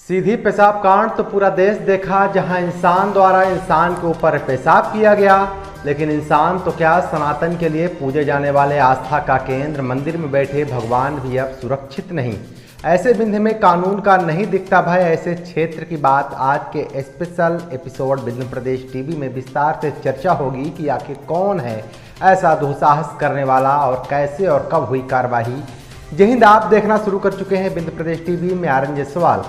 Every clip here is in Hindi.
सीधी पेशाब कांड तो पूरा देश देखा, जहां इंसान द्वारा इंसान के ऊपर पेशाब किया गया। लेकिन इंसान तो क्या, सनातन के लिए पूजे जाने वाले आस्था का केंद्र मंदिर में बैठे भगवान भी अब सुरक्षित नहीं। ऐसे बिंदु में कानून का नहीं दिखता भय। ऐसे क्षेत्र की बात आज के स्पेशल एपिसोड बिंदु प्रदेश टीवी में विस्तार से चर्चा होगी कि आखिर कौन है ऐसा दुस्साहस करने वाला और कैसे और कब हुई कार्रवाई। जय हिंद। आप देखना शुरू कर चुके हैं बिंदु प्रदेश टीवी में आर एन सवाल।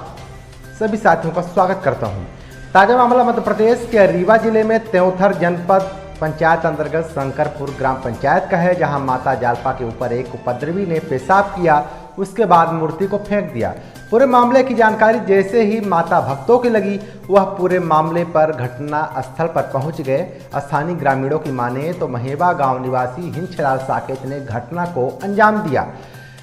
सभी साथियों का स्वागत करता हूं। ताजा मामला मध्य प्रदेश के रीवा जिले में त्योंथर जनपद पंचायत अंतर्गत शंकरपुर ग्राम पंचायत का है, जहां माता जालपा के ऊपर एक उपद्रवी ने पेशाब किया, उसके बाद मूर्ति को फेंक दिया। पूरे मामले की जानकारी जैसे ही माता भक्तों की लगी, वह पूरे मामले पर घटना स्थल पर पहुंच गए। स्थानीय ग्रामीणों की माने तो महेवा गांव निवासी हिंचलाल साकेत ने घटना को अंजाम दिया।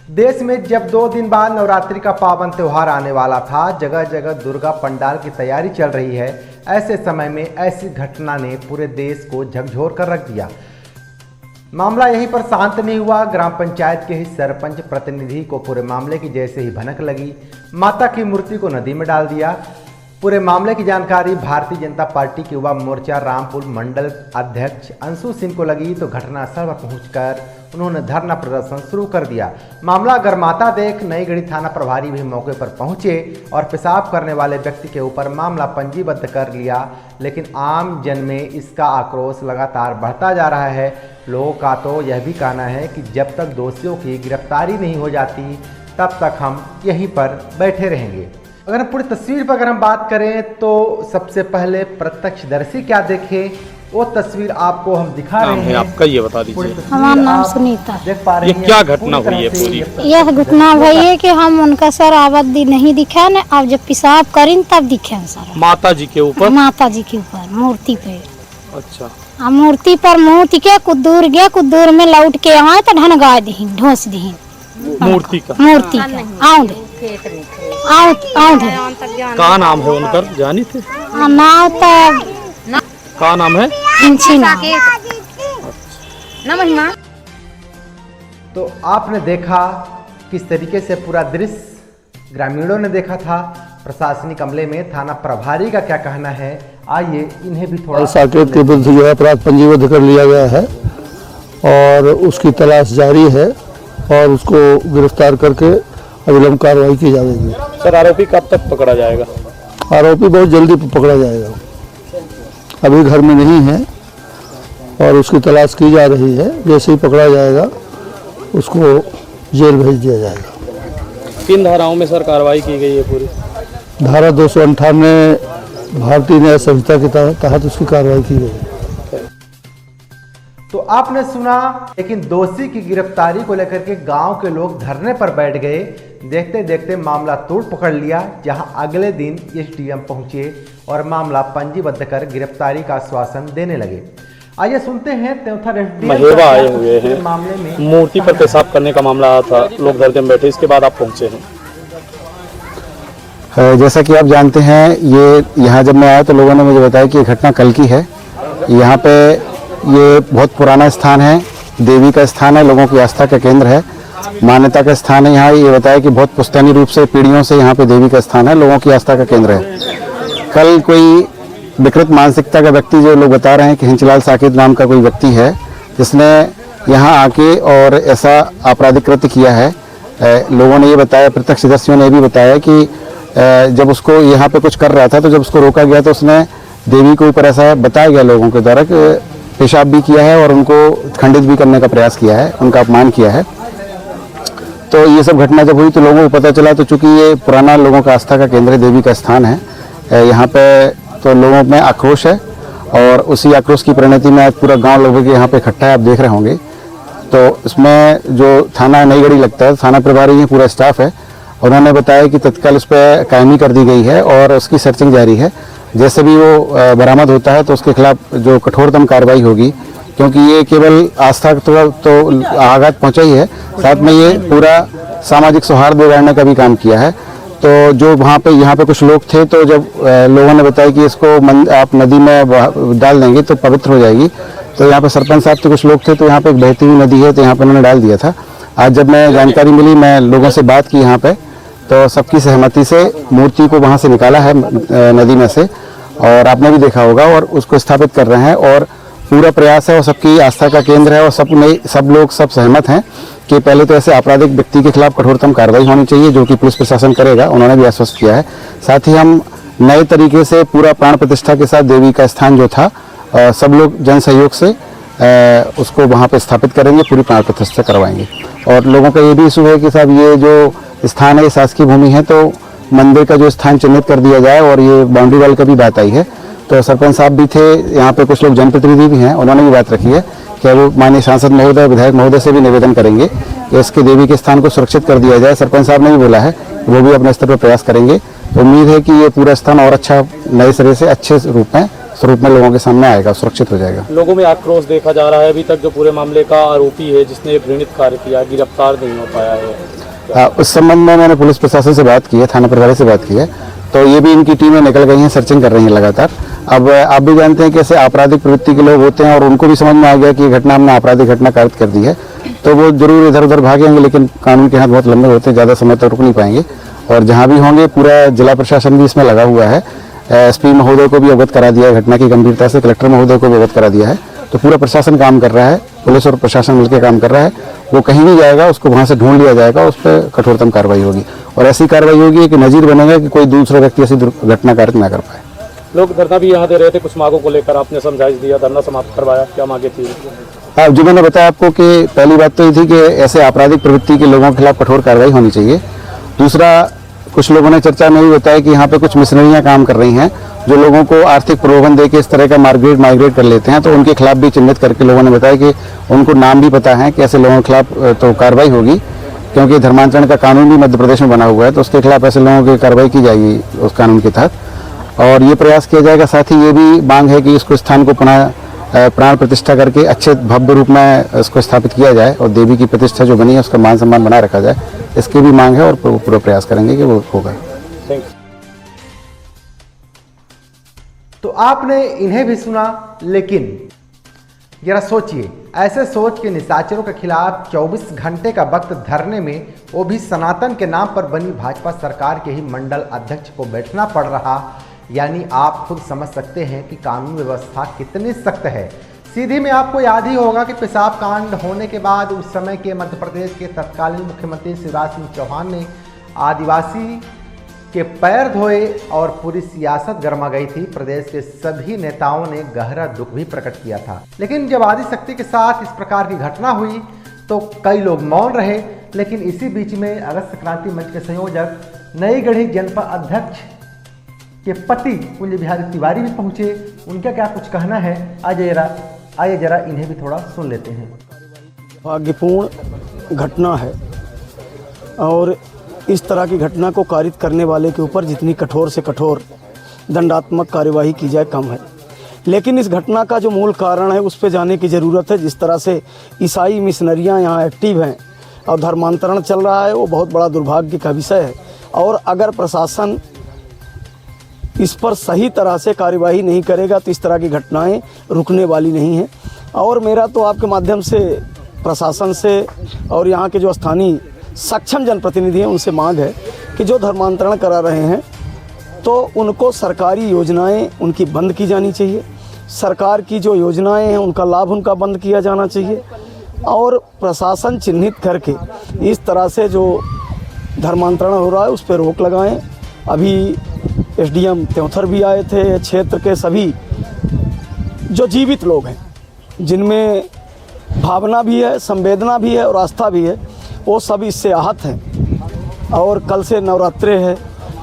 देश में जब 2 दिन बाद नवरात्रि का पावन त्यौहार आने वाला था, जगह जगह दुर्गा पंडाल की तैयारी चल रही है। ऐसे समय में ऐसी घटना ने पूरे देश को झकझोर कर रख दिया। मामला यहीं पर शांत नहीं हुआ। ग्राम पंचायत के ही सरपंच प्रतिनिधि को पूरे मामले की जैसे ही भनक लगी, माता की मूर्ति को नदी में डाल दिया। पूरे मामले की जानकारी भारतीय जनता पार्टी के युवा मोर्चा रामपुर मंडल अध्यक्ष अंशु सिंह को लगी, तो घटनास्थल पर पहुंचकर उन्होंने धरना प्रदर्शन शुरू कर दिया। मामला गर्माता देख नईगढ़ी थाना प्रभारी भी मौके पर पहुंचे और पेशाब करने वाले व्यक्ति के ऊपर मामला पंजीबद्ध कर लिया। लेकिन आम जन में इसका आक्रोश लगातार बढ़ता जा रहा है। लोगों का तो यह भी कहना है कि जब तक दोषियों की गिरफ्तारी नहीं हो जाती, तब तक हम यहीं पर बैठे रहेंगे। अगर हम पूरी तस्वीर पर अगर हम बात करें तो सबसे पहले प्रत्यक्षदर्शी क्या देखे, वो तस्वीर आपको हम दिखा रहे हैं। आपका ये बता दीजिए। हमारा नाम सुनीता। देख पा रहे ये क्या घटना हुई है पूरी? यह घटना हुई है कि हम उनका सर अवधि नहीं दिखा न, अब जब पेशाब करें तब दिखे सर। माता जी के ऊपर? माता जी के ऊपर मूर्ति पे। अच्छा। मूर्ति पर मुँह के कुछ दूर गया, कुछ दूर में लौट के आए तो ढनगा दी, ढोस दी मूर्ति का? मूर्ति का आओ दे का नाम है उनका, जानी थे? नाम का नाम है? तो आपने देखा किस तरीके से पूरा दृश्य ग्रामीणों ने देखा था। प्रशासनिक अमले में थाना प्रभारी का क्या कहना है, आइए इन्हें भी थोड़ा। साकेत के विरुद्ध जो है अपराध पंजीबद्ध कर लिया गया है और उसकी तलाश जारी है और उसको गिरफ्तार करके अविलंब कार्रवाई की जाएगी। सर, आरोपी कब तक पकड़ा जाएगा? आरोपी बहुत जल्दी पकड़ा जाएगा, अभी घर में नहीं है और उसकी तलाश की जा रही है। जैसे ही पकड़ा जाएगा उसको जेल भेज दिया जाएगा। किन धाराओं में सर कार्रवाई की गई है पूरी? धारा 298 भारतीय न्याय संहिता के तहत उसकी कार्रवाई की गई है। तो आपने सुना, लेकिन दोषी की गिरफ्तारी को लेकर के गांव के लोग धरने पर बैठ गए। देखते देखते मामला तोड़ पकड़ लिया, जहां अगले दिन एसडीएम पहुंचे और मामला पंजीबद्ध कर गिरफ्तारी का आश्वासन देने लगे। आइए सुनते हैं त्योंथर महेवा आए हुए हैं मामले में। मूर्ति पर पेशाब करने का मामला आया था, लोग धरने में बैठे, इसके बाद आप पहुंचे हैं। जैसा कि आप जानते हैं, ये यहाँ जब मैं आया तो लोगों ने मुझे बताया कि ये घटना कल की है। यहाँ पे ये बहुत पुराना स्थान है, देवी का स्थान है, लोगों की आस्था का केंद्र है, मान्यता का स्थान है। यहाँ ये बताया कि बहुत पुश्तैनी रूप से पीढ़ियों से यहाँ पे देवी का स्थान है, लोगों की आस्था का केंद्र है। कल कोई विकृत मानसिकता का व्यक्ति, जो लोग बता रहे हैं कि हिंचलाल साकेत नाम का कोई व्यक्ति है, जिसने यहाँ आके और ऐसा आपराधिक कृत्य किया है। लोगों ने ये बताया, प्रत्यक्षदर्शियों ने भी बताया कि जब उसको यहाँ पे कुछ कर रहा था तो जब उसको रोका गया तो उसने देवी के ऊपर ऐसा बताया गया लोगों के द्वारा कि पेशाब भी किया है और उनको खंडित भी करने का प्रयास किया है, उनका अपमान किया है। तो ये सब घटना जब हुई तो लोगों को पता चला, तो चूंकि ये पुराना लोगों का आस्था का केंद्र है, देवी का स्थान है, यहाँ पे तो लोगों में आक्रोश है और उसी आक्रोश की परिणति में आज पूरा गांव लोगों यहाँ पे इकट्ठा है, आप देख रहे होंगे। तो इसमें जो थाना नईगढ़ी लगता है, थाना प्रभारी है, पूरा स्टाफ है, उन्होंने बताया कि तत्काल उस पर कायमी कर दी गई है और उसकी सर्चिंग जारी है। जैसे भी वो बरामद होता है तो उसके खिलाफ जो कठोरतम कार्रवाई होगी, क्योंकि ये केवल आस्था तो आघात पहुंचा ही है, साथ में ये पूरा सामाजिक सौहार्द बिगाड़ने का भी काम किया है। तो जो वहाँ पे यहाँ पे कुछ लोग थे, तो जब लोगों ने बताया कि इसको आप नदी में डाल देंगे तो पवित्र हो जाएगी, तो यहाँ पे सरपंच साहब के कुछ लोग थे, तो यहाँ पे एक बहती हुई नदी है, तो यहाँ पे उन्होंने डाल दिया था। आज जब मैं जानकारी मिली, मैं लोगों से बात की यहाँ पे, तो सबकी सहमति से मूर्ति को वहाँ से निकाला है नदी में से, और आपने भी देखा होगा, और उसको स्थापित कर रहे हैं। और पूरा प्रयास है और सबकी आस्था का केंद्र है, और सब लोग सहमत हैं कि पहले तो ऐसे आपराधिक व्यक्ति के खिलाफ कठोरतम कार्रवाई होनी चाहिए, जो कि पुलिस प्रशासन करेगा, उन्होंने भी आश्वस्त किया है। साथ ही हम नए तरीके से पूरा प्राण प्रतिष्ठा के साथ देवी का स्थान जो था, सब लोग जन सहयोग से उसको वहाँ पे स्थापित करेंगे, पूरी प्राण प्रतिष्ठा करवाएंगे। और लोगों का ये भी इशू है कि साहब ये जो स्थान है ये शासकीय भूमि है, तो मंदिर का जो स्थान चिन्हित कर दिया जाए, और ये बाउंड्री वाल का भी बात आई है। तो सरपंच साहब भी थे यहाँ पे, कुछ लोग जनप्रतिनिधि भी हैं, उन्होंने भी बात रखी है कि वो माननीय सांसद महोदय, विधायक महोदय से भी निवेदन करेंगे कि इसके देवी के स्थान को सुरक्षित कर दिया जाए। सरपंच साहब ने भी बोला है वो भी अपने स्तर पर प्रयास करेंगे। तो उम्मीद है कि ये पूरा स्थान और अच्छा नए सिरे से अच्छे स्वरूप में लोगों के सामने आएगा, सुरक्षित हो जाएगा। लोगों में आक्रोश देखा जा रहा है। अभी तक जो पूरे मामले का आरोपी है जिसने ये घृणित कार्य किया, गिरफ्तार नहीं हो पाया है। उस संबंध में मैंने पुलिस प्रशासन से बात की है, थाना प्रभारी से बात की है, तो ये भी इनकी टीमें निकल गई हैं, सर्चिंग कर रही हैं लगातार। अब आप भी जानते हैं कि ऐसे आपराधिक प्रवृत्ति के लोग होते हैं, और उनको भी समझ में आ गया कि ये घटना हमने आपराधिक घटना कारित कर दी है, तो वो जरूर इधर उधर भागेंगे, लेकिन कानून के हाथ बहुत लंबे होते हैं, ज़्यादा समय तक रुक नहीं पाएंगे। और जहाँ भी होंगे पूरा जिला प्रशासन भी इसमें लगा हुआ है। एसपी महोदय को भी अवगत करा दिया है घटना की गंभीरता से, कलेक्टर महोदय को भी अवगत करा दिया है। तो पूरा प्रशासन काम कर रहा है, पुलिस और प्रशासन मिलकर काम कर रहा है। वो कहीं नहीं जाएगा, उसको वहाँ से ढूंढ लिया जाएगा, उस पर कठोरतम कार्रवाई होगी, और ऐसी कार्रवाई होगी कि नजीर बनेगा कि कोई दूसरा व्यक्ति ऐसी घटना कारित ना कर पाए। लोग धरना भी यहाँ दे रहे थे, कुछ मांगों को लेकर आपने समझाइश दिया, धरना समाप्त करवाया, क्या मांगे थी? जो मैंने बताया आपको कि पहली बात तो ये थी कि ऐसे आपराधिक प्रवृत्ति के लोगों के खिलाफ कठोर कार्रवाई होनी चाहिए। दूसरा, कुछ लोगों ने चर्चा में भी बताया कि यहाँ पे कुछ मिशनरियाँ काम कर रही हैं, जो लोगों को आर्थिक प्रलोभन दे के इस तरह का माइग्रेट कर लेते हैं, तो उनके खिलाफ भी चिन्हित करके लोगों ने बताया कि उनको नाम भी पता है कि ऐसे लोगों के खिलाफ तो कार्रवाई होगी, क्योंकि धर्मांतरण का कानून भी मध्य प्रदेश में बना हुआ है, तो उसके खिलाफ ऐसे लोगों की कार्रवाई की जाएगी उस कानून के तहत, और ये प्रयास किया जाएगा। साथ ही ये भी मांग है कि इसको स्थान को पुनः प्राण प्रतिष्ठा करके अच्छे भव्य रूप में इसको स्थापित किया जाए, और देवी की प्रतिष्ठा जो बनी है उसका मान सम्मान बनाए रखा जाए, इसकी भी मांग है, और पूरा प्रयास करेंगे कि वो होगा। तो आपने इन्हें भी सुना, लेकिन जरा सोचिए, ऐसे सोच के निशाचरों के खिलाफ 24 घंटे का वक्त धरने में, वो भी सनातन के नाम पर बनी भाजपा सरकार के ही मंडल अध्यक्ष को बैठना पड़ रहा। यानी आप खुद समझ सकते हैं कि कानून व्यवस्था कितनी सख्त है। सीधी में आपको याद ही होगा कि पेशाब कांड होने के बाद उस समय के मध्य प्रदेश के तत्कालीन मुख्यमंत्री शिवराज सिंह चौहान ने आदिवासी के पैर धोए और पूरी सियासत गर्मा गई थी। प्रदेश के सभी नेताओं ने गहरा दुख भी प्रकट किया था। लेकिन जब आदिशक्ति के साथ इस प्रकार की घटना हुई तो कई लोग मौन रहे। लेकिन इसी बीच में अगस्त क्रांति मंच के संयोजक, नई गढ़ी जनपद अध्यक्ष के पति कुंज बिहारी तिवारी भी पहुंचे। उनका क्या कुछ कहना है, आइए जरा इन्हें भी थोड़ा सुन लेते हैं। भाग्यपूर्ण घटना है, और इस तरह की घटना को कारित करने वाले के ऊपर जितनी कठोर से कठोर दंडात्मक कार्यवाही की जाए कम है। लेकिन इस घटना का जो मूल कारण है उस पर जाने की ज़रूरत है। जिस तरह से ईसाई मिशनरियाँ यहाँ एक्टिव हैं और धर्मांतरण चल रहा है, वो बहुत बड़ा दुर्भाग्य का विषय है। और अगर प्रशासन इस पर सही तरह से कार्यवाही नहीं करेगा तो इस तरह की घटनाएं रुकने वाली नहीं हैं। और मेरा तो आपके माध्यम से प्रशासन से और यहाँ के जो स्थानीय सक्षम जनप्रतिनिधि हैं उनसे मांग है कि जो धर्मांतरण करा रहे हैं तो उनको सरकारी योजनाएं उनकी बंद की जानी चाहिए। सरकार की जो योजनाएं हैं उनका लाभ उनका बंद किया जाना चाहिए, और प्रशासन चिन्हित करके इस तरह से जो धर्मांतरण हो रहा है उस पर रोक लगाएं। अभी एसडीएम त्योंथर भी आए थे। क्षेत्र के सभी जो जीवित लोग हैं, जिनमें भावना भी है, संवेदना भी है और आस्था भी है, वो सब इससे आहत हैं। और कल से नवरात्रे है,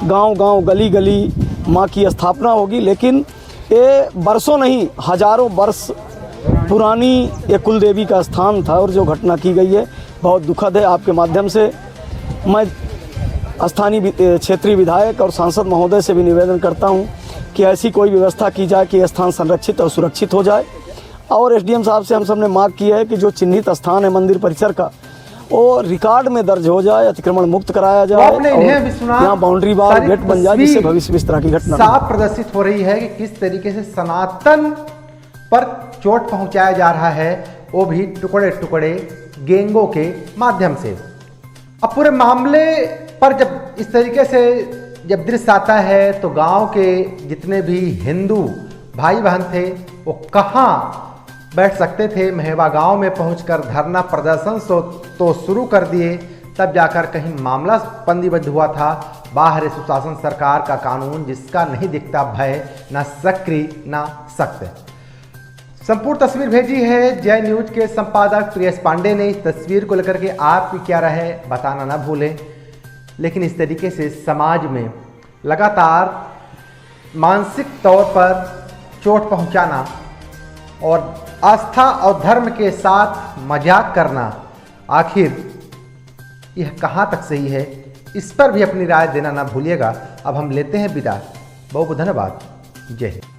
गांव-गांव, गली-गली माँ की स्थापना होगी। लेकिन ये बरसों नहीं, हजारों वर्ष पुरानी ये कुल देवी का स्थान था, और जो घटना की गई है बहुत दुखद है। आपके माध्यम से मैं स्थानीय क्षेत्रीय विधायक और सांसद महोदय से भी निवेदन करता हूं कि ऐसी कोई व्यवस्था की जाए कि यह स्थान संरक्षित और सुरक्षित हो जाए। और एसडीएम साहब से हम सब ने मांग की है कि जो चिन्हित स्थान है मंदिर परिसर का, वो रिकॉर्ड में दर्ज हो जाए, अतिक्रमण मुक्त कराया जाए, और यहाँ बाउंड्री वाल गेट बन जाए, जिससे भविष्य में इस तरह की घटना साफ प्रदर्शित हो रही है कि किस तरीके से सनातन पर चोट पहुंचाया जा रहा है, वो भी टुकड़े टुकड़े गैंगों के माध्यम से। अब पूरे मामले पर जब इस तरीके से जब दृश्य आता है तो गांव के जितने भी हिंदू भाई बहन थे वो कहाँ बैठ सकते थे। महेवा गांव में पहुंचकर धरना प्रदर्शन तो शुरू कर दिए, तब जाकर कहीं मामला पंदीबद्ध हुआ था। बाहर सुशासन सरकार का कानून जिसका नहीं दिखता भय, ना सक्रिय ना सख्त। संपूर्ण तस्वीर भेजी है जय न्यूज के संपादक प्रियेश पांडे ने। इस तस्वीर को लेकर के आपकी क्या राय है बताना ना भूलें। लेकिन इस तरीके से समाज में लगातार मानसिक तौर पर चोट पहुंचाना और आस्था और धर्म के साथ मजाक करना, आखिर यह कहां तक सही है, इस पर भी अपनी राय देना ना भूलिएगा। अब हम लेते हैं विदा। बहुत बहुत धन्यवाद। जय हिंद।